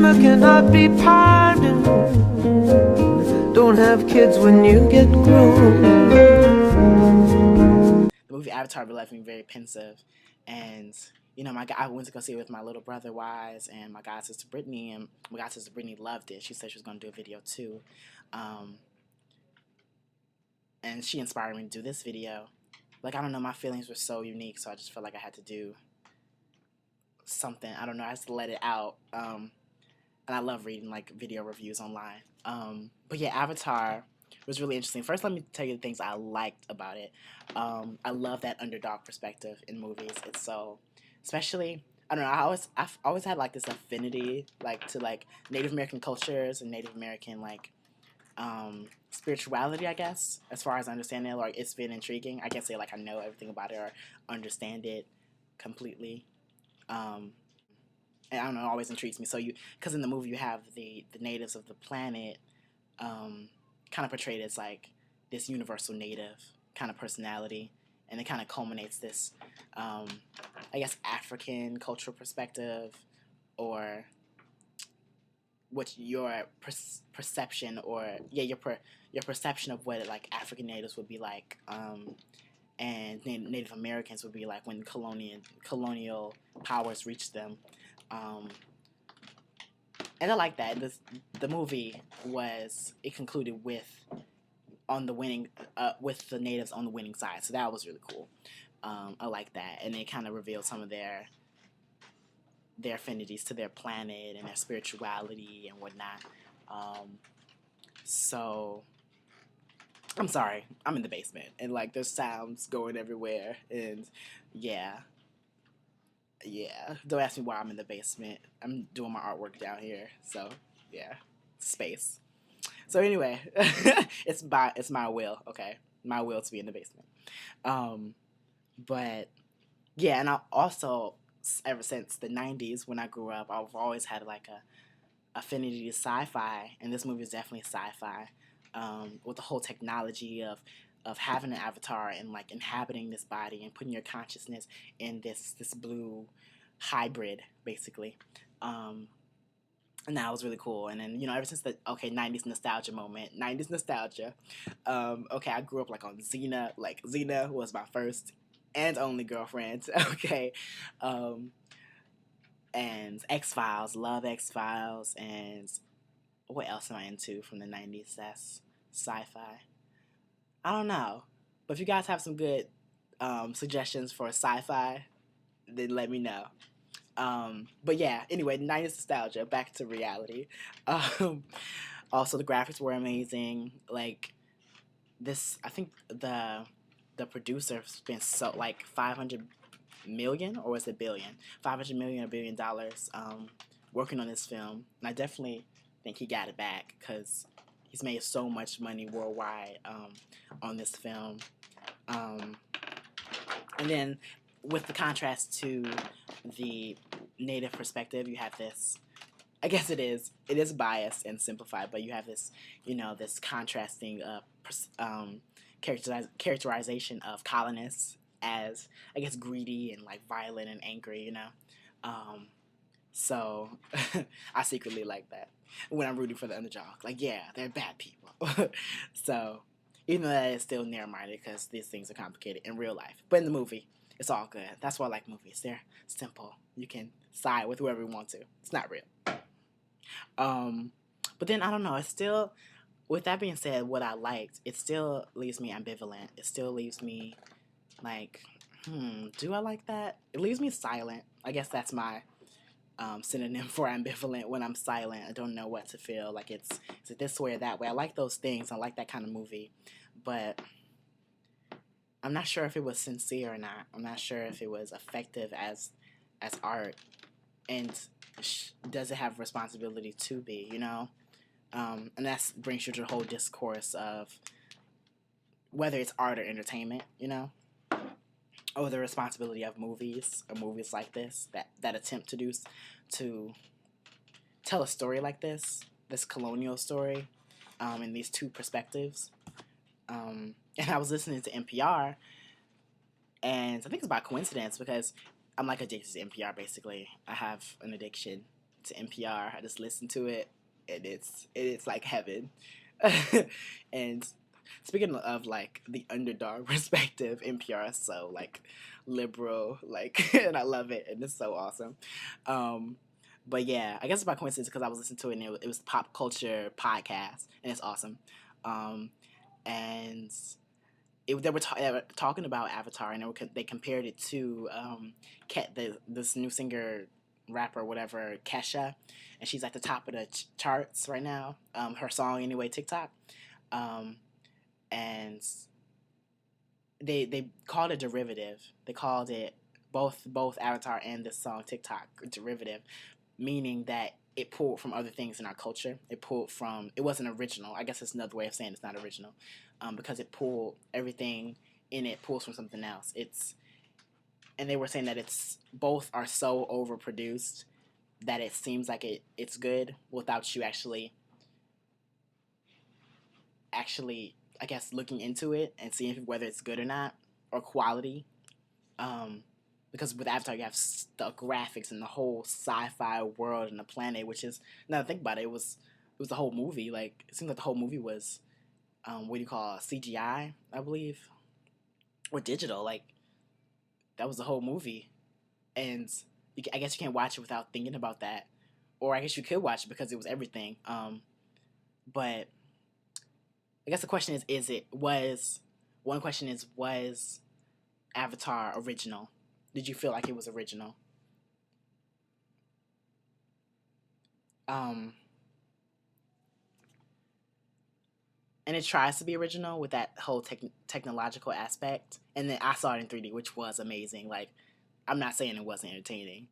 Mama cannot be pardoned. Don't have kids when you get grown. The movie Avatar left me very pensive, and I went to go see it with my little brother Wise and my god sister Brittany, and my god sister Brittany loved it. She said she was going to do a video too, and she inspired me to do this video. Like, I don't know, my feelings were so unique, so I just felt like I had to do something. I don't know, I just let it out. And I love reading like video reviews online. But yeah, Avatar was really interesting. First, let me tell you the things I liked about it. I love that underdog perspective in movies. It's so, especially, I don't know, I've always had like this affinity like to like Native American cultures and Native American like spirituality, I guess, as far as I understand it. Like, it's been intriguing. I can't say like I know everything about it or understand it completely. And I don't know, it always intrigues me. So because in the movie you have the natives of the planet, kind of portrayed as like this universal native kind of personality, and it kind of culminates this, I guess, African cultural perspective, or what your perception, or your perception of what like African natives would be like, and Native Americans would be like when colonial powers reached them. And I like that. The movie concluded with on the winning with the natives on the winning side, so that was really cool. I like that, and it kind of revealed some of their affinities to their planet and their spirituality and whatnot. So I'm sorry, I'm in the basement, and like there's sounds going everywhere, and yeah. Don't ask me why I'm in the basement. I'm doing my artwork down here, so yeah, space. So anyway, it's my will, okay, my will to be in the basement. But yeah, and I also, ever since the '90s when I grew up, I've always had like a affinity to sci-fi, and this movie is definitely sci-fi, with the whole technology of having an avatar and like inhabiting this body and putting your consciousness in this blue hybrid, basically. And that was really cool. And then, ever since the 90s nostalgia moment, 90s nostalgia. I grew up like on Xena. Like, Xena was my first and only girlfriend. Okay. And X-Files, love X-Files. And what else am I into from the 90s that's sci-fi? I don't know. But if you guys have some good suggestions for sci-fi, then let me know. But yeah, anyway, 90s nostalgia, back to reality. Also, the graphics were amazing. Like, I think the producer spent so like 500 million, or was it billion? 500 million or $1 billion working on this film. And I definitely think he got it back, because he's made so much money worldwide on this film. And then with the contrast to the native perspective, you have this, I guess it is biased and simplified, but you have this, this contrasting characterization of colonists as, I guess, greedy and like violent and angry, So I secretly like that when I'm rooting for the underdog. Like, yeah, they're bad people. So even though that is still narrow-minded, because these things are complicated in real life, but in the movie, it's all good. That's why I like movies. They're simple. You can side with whoever you want to. It's not real. But then I don't know. It's still, with that being said, what I liked, it still leaves me ambivalent. It still leaves me like, do I like that? It leaves me silent. I guess that's my synonym for ambivalent. When I'm silent, I don't know what to feel. Like, is it this way or that way? I like those things. I like that kind of movie, but I'm not sure if it was sincere or not. I'm not sure if it was effective as art, and does it have responsibility to be? And that brings you to the whole discourse of whether it's art or entertainment. Or the responsibility of movies, or movies like this that attempt to tell a story like this colonial story, in these two perspectives. And I was listening to NPR, and I think it's by coincidence, because I'm like addicted to NPR. Basically, I have an addiction to NPR. I just listen to it, and it's like heaven. And speaking of like the underdog perspective, NPR is so like liberal, like, and I love it, and it's so awesome. Um, but yeah, I guess it's by coincidence because I was listening to it, and it was pop culture podcast, and it's awesome. Um, and they were talking about Avatar, and they compared it to this new singer, rapper, whatever, Kesha, and she's at the top of the charts right now. Her song anyway, TikTok, um, and they called it derivative. They called it both Avatar and this song TikTok derivative, meaning that it pulled from other things in our culture. It wasn't original. I guess it's another way of saying it's not original, because it pulled everything in it pulls from something else. And they were saying that it's both are so overproduced that it seems like it's good without you actually I guess looking into it and seeing whether it's good or not or quality. Um, because with Avatar you have the graphics and the whole sci-fi world and the planet, which is now to think about it, it was the whole movie. Like it seems like the whole movie was what do you call it, CGI, I believe, or digital. Like that was the whole movie, and I guess you can't watch it without thinking about that, or I guess you could watch it because it was everything. But I guess the question is it was one question is was Avatar original? Did you feel like it was original? Um, and it tries to be original with that whole technological aspect. And then I saw it in 3D, which was amazing. Like, I'm not saying it wasn't entertaining,